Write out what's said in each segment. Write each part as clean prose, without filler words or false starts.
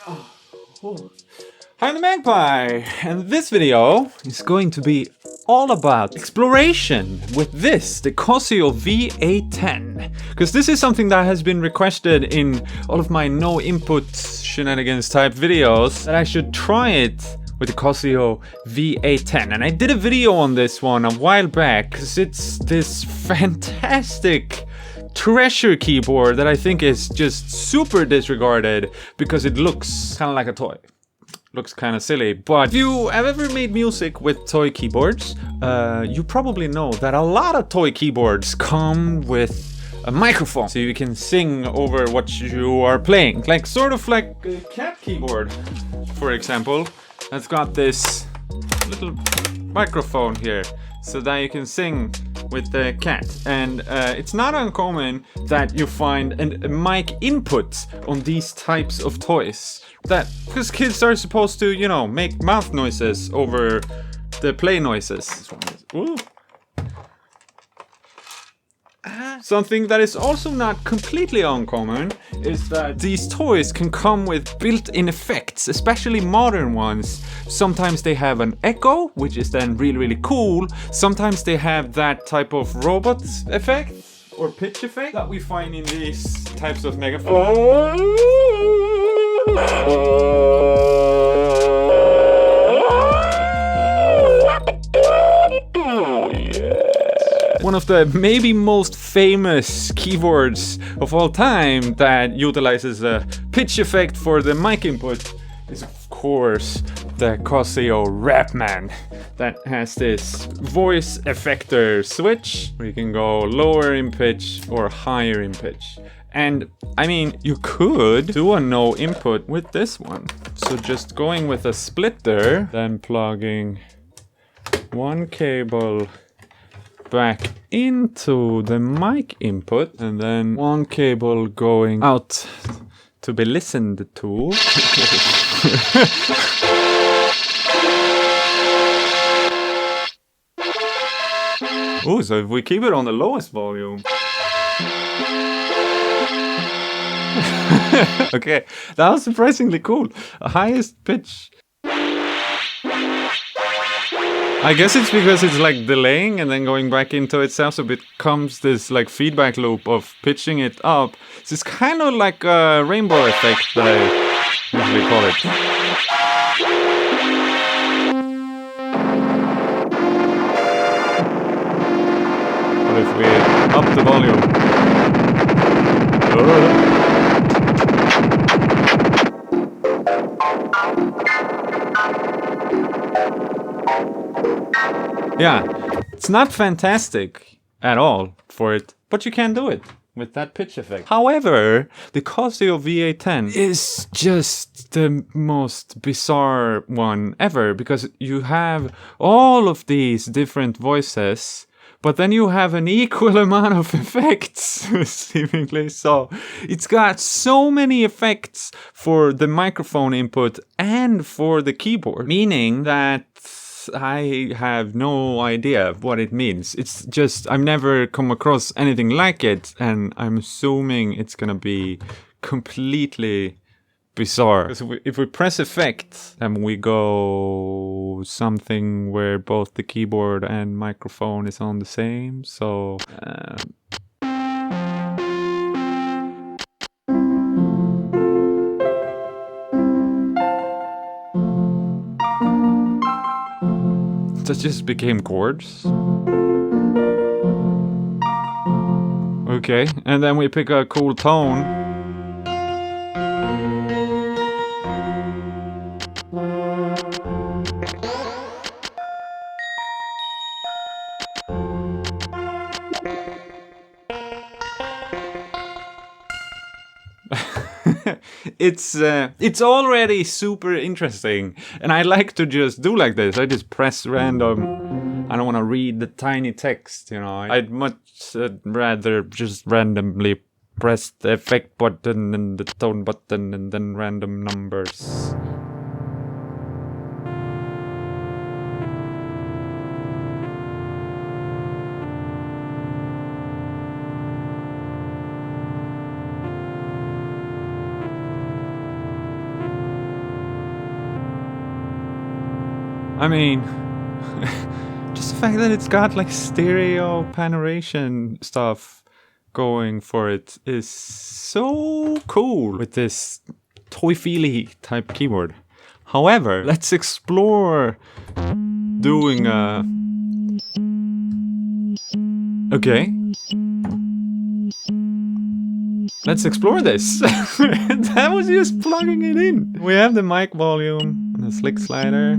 I'm the Magpie, and this video is going to be all about exploration with this, the Casio V810. Because this is something that has been requested in all of my no input shenanigans type videos, that I should try it with the Casio V810. And I did a video on this one a while back, because it's this fantastic treasure keyboard that I think is just super disregarded because it looks kind of like a toy. Looks kind of silly, but if you have ever made music with toy keyboards, you probably know that a lot of toy keyboards come with a microphone, so you can sing over what you are playing. Like, sort of like a cat keyboard, for example. That's got this little microphone here, so that you can sing with the cat. And it's not uncommon that you find a mic input on these types of toys. That, because kids are supposed to, you know, make mouth noises over the play noises. Ooh. Something that is also not completely uncommon is that these toys can come with built-in effects, especially modern ones. Sometimes they have an echo, which is then really cool. Sometimes they have that type of robot effect or pitch effect that we find in these types of megaphones. One of the maybe most famous keyboards of all time that utilizes a pitch effect for the mic input is, of course, the Casio Rapman, that has this voice effector switch where you can go lower in pitch or higher in pitch. And I mean, you could do a no input with this one. So just going with a splitter, then plugging one cable back into the mic input, and then one cable going out to be listened to. Oh, so if we keep it on the lowest volume. Okay, that was surprisingly cool. Highest pitch. I guess it's because it's like delaying and then going back into itself, so it becomes this like feedback loop of pitching it up. So it's kind of like a rainbow effect that I usually call it. What if we up the volume? Yeah, it's not fantastic at all for it, but you can do it with that pitch effect. However, the Casio V810 is just the most bizarre one ever, because you have all of these different voices, but then you have an equal amount of effects, seemingly. So it's got so many effects for the microphone input and for the keyboard, meaning that I have no idea what it means. It's just, I've never come across anything like it, and I'm assuming it's gonna be completely bizarre. Because if we press effect, and we go something where both the keyboard and microphone is on the same, so that just became chords. Okay, and then we pick a cool tone. It's already super interesting, and I like to just do like this. I just press random. I don't want to read the tiny text, you know. I'd much rather just randomly press the effect button and the tone button and then random numbers. I mean, just the fact that it's got like stereo panorama stuff going for it is so cool with this toy-feely type keyboard. However, let's explore doing a... Okay. Let's explore this. That was just plugging it in. We have the mic volume and the slick slider.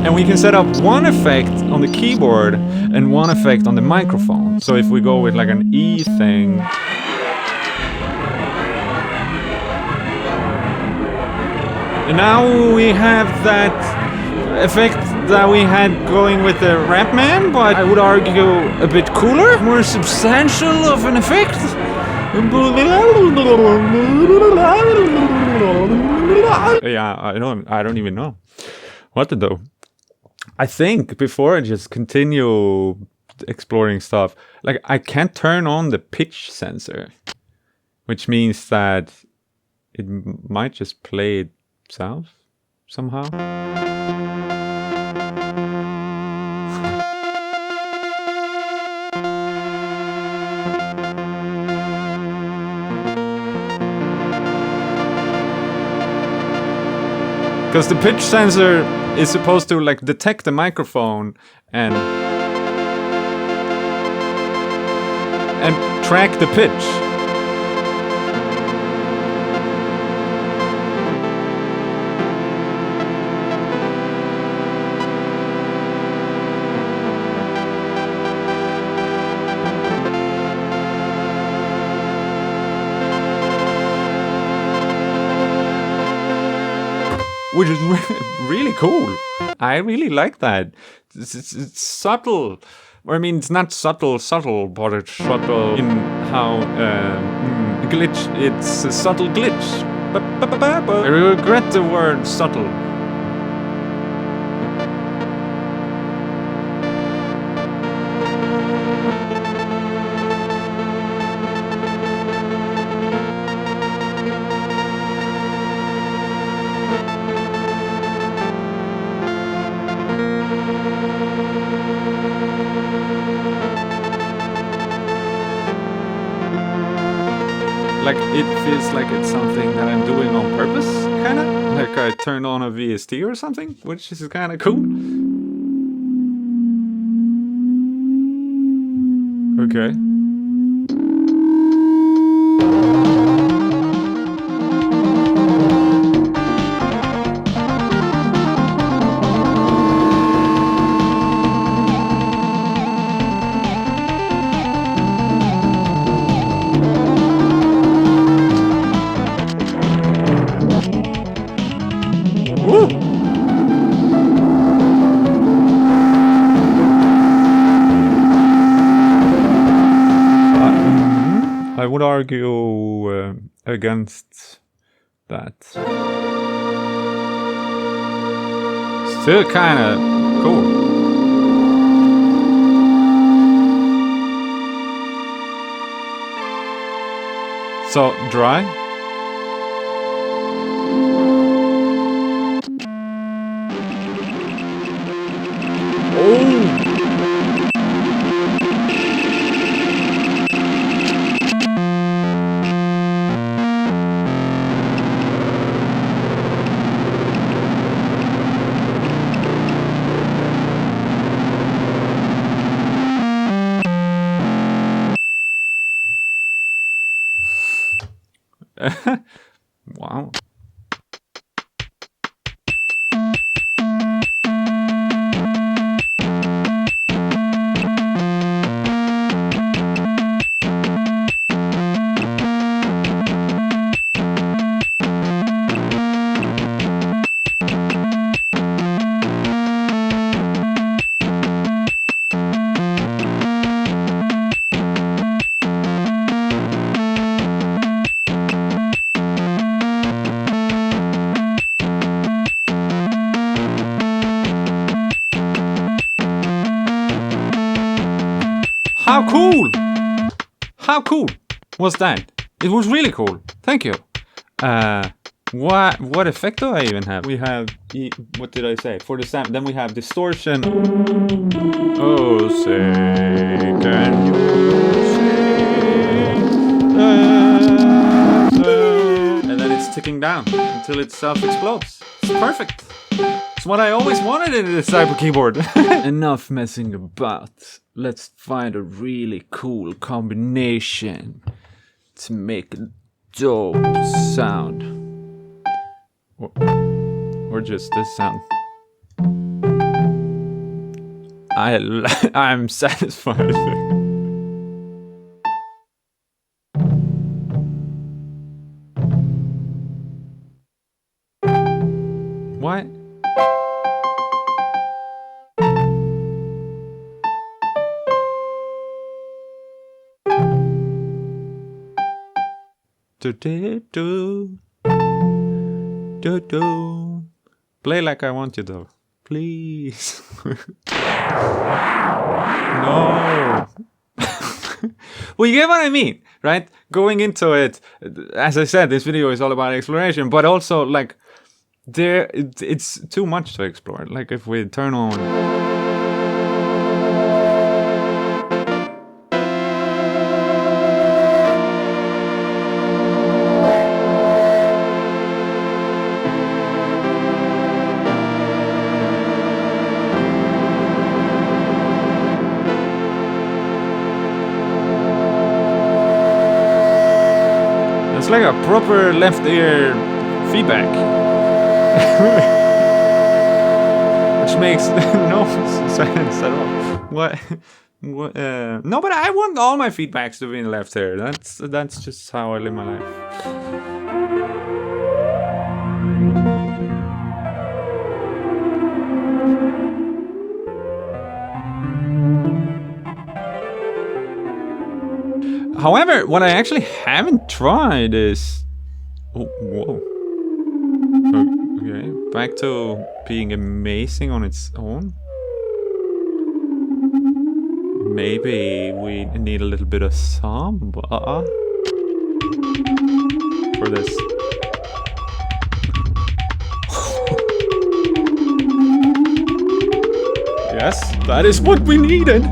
And we can set up one effect on the keyboard and one effect on the microphone. So if we go with like an E thing, and now we have that effect that we had going with the Rap Man, but I would argue a bit cooler, more substantial of an effect. Yeah, I don't even know what to do. I think before I just continue exploring stuff, like I can't turn on the pitch sensor, which means that it might just play itself somehow. Because the pitch sensor is supposed to like detect the microphone and track the pitch. Which is really cool. I really like that. It's subtle. Or I mean, it's not subtle, but it's subtle in how glitch. It's a subtle glitch. I regret the word subtle. Like, it feels like it's something that I'm doing on purpose, kinda. Like I turned on a VST or something, which is kinda cool. Okay. I would argue against that. Still kind of cool. So, dry. Oh! Wow. How cool! How cool was that? It was really cool. Thank you. What effect do I even have? We have, what did I say? For the sound, then we have distortion. Oh, say, can you say? And then it's ticking down until it self-explodes. It's perfect. It's what I always wanted in this type of keyboard. Enough messing about. Let's find a really cool combination to make a dope sound. Or just this sound. I'm satisfied. What? Do. Play like I want you though. Please. No. Well, you get what I mean, right? Going into it, as I said, this video is all about exploration, but also like it's too much to explore. Like if we turn on it's like a proper left ear feedback. Which makes no sense at all. What? No, but I want all my feedbacks to be in left ear. That's just how I live my life. However, what I actually haven't tried is... Oh, whoa. Okay, back to being amazing on its own. Maybe we need a little bit of samba for this. Yes, that is what we needed.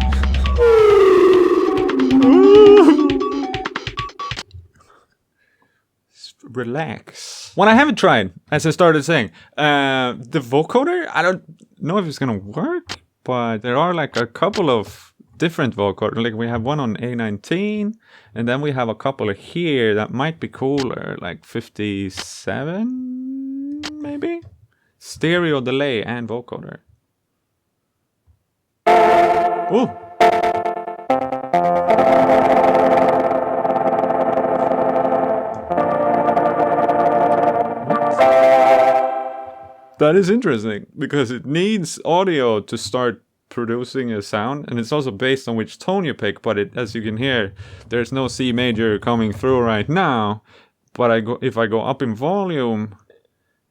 Relax. What I haven't tried, as I started saying, the vocoder, I don't know if it's gonna work, but there are like a couple of different vocoders. Like we have one on A19, and then we have a couple here that might be cooler, like 57, maybe? Stereo delay and vocoder. Ooh. That is interesting, because it needs audio to start producing a sound, and it's also based on which tone you pick, but as you can hear, there's no C major coming through right now, but if I go up in volume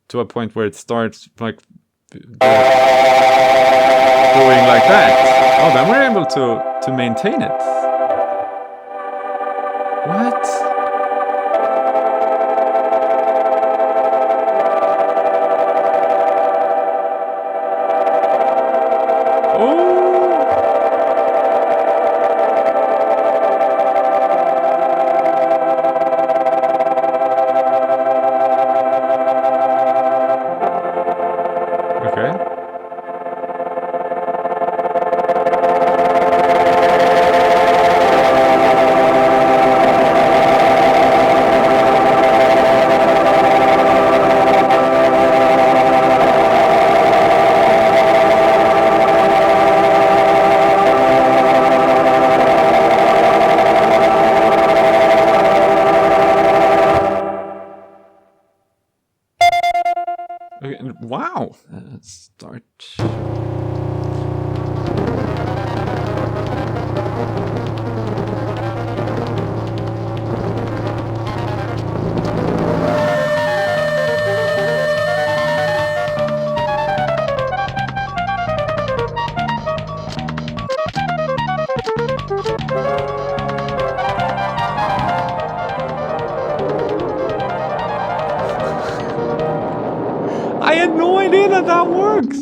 to a point where it starts like doing like that, oh, then we're able to maintain it. What? Wow. Let's start. I had no idea that that works.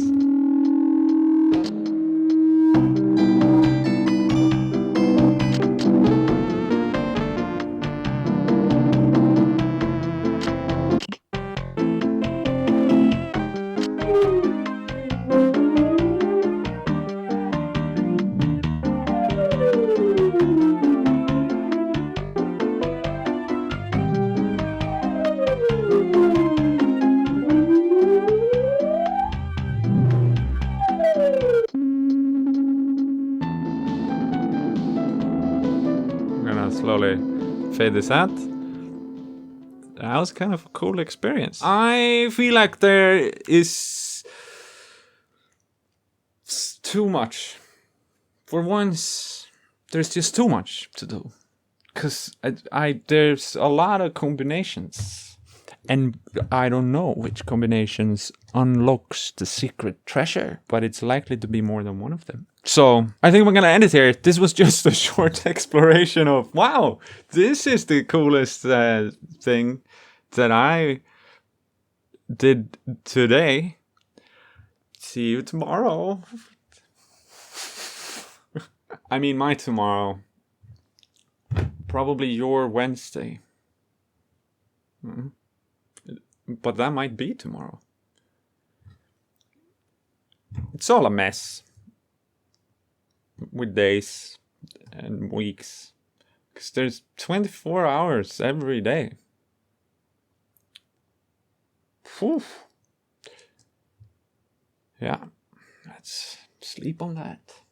I'm gonna slowly fade this out. That was kind of a cool experience. I feel like there is too much. For once, there's just too much to do. Because there's a lot of combinations. And I don't know which combinations unlocks the secret treasure. But it's likely to be more than one of them. So, I think we're gonna end it here. This was just a short exploration of, wow, this is the coolest thing that I did today. See you tomorrow. I mean, my tomorrow. Probably your Wednesday. But that might be tomorrow. It's all a mess. With days and weeks. Because there's 24 hours every day. Whew. Yeah. Let's sleep on that.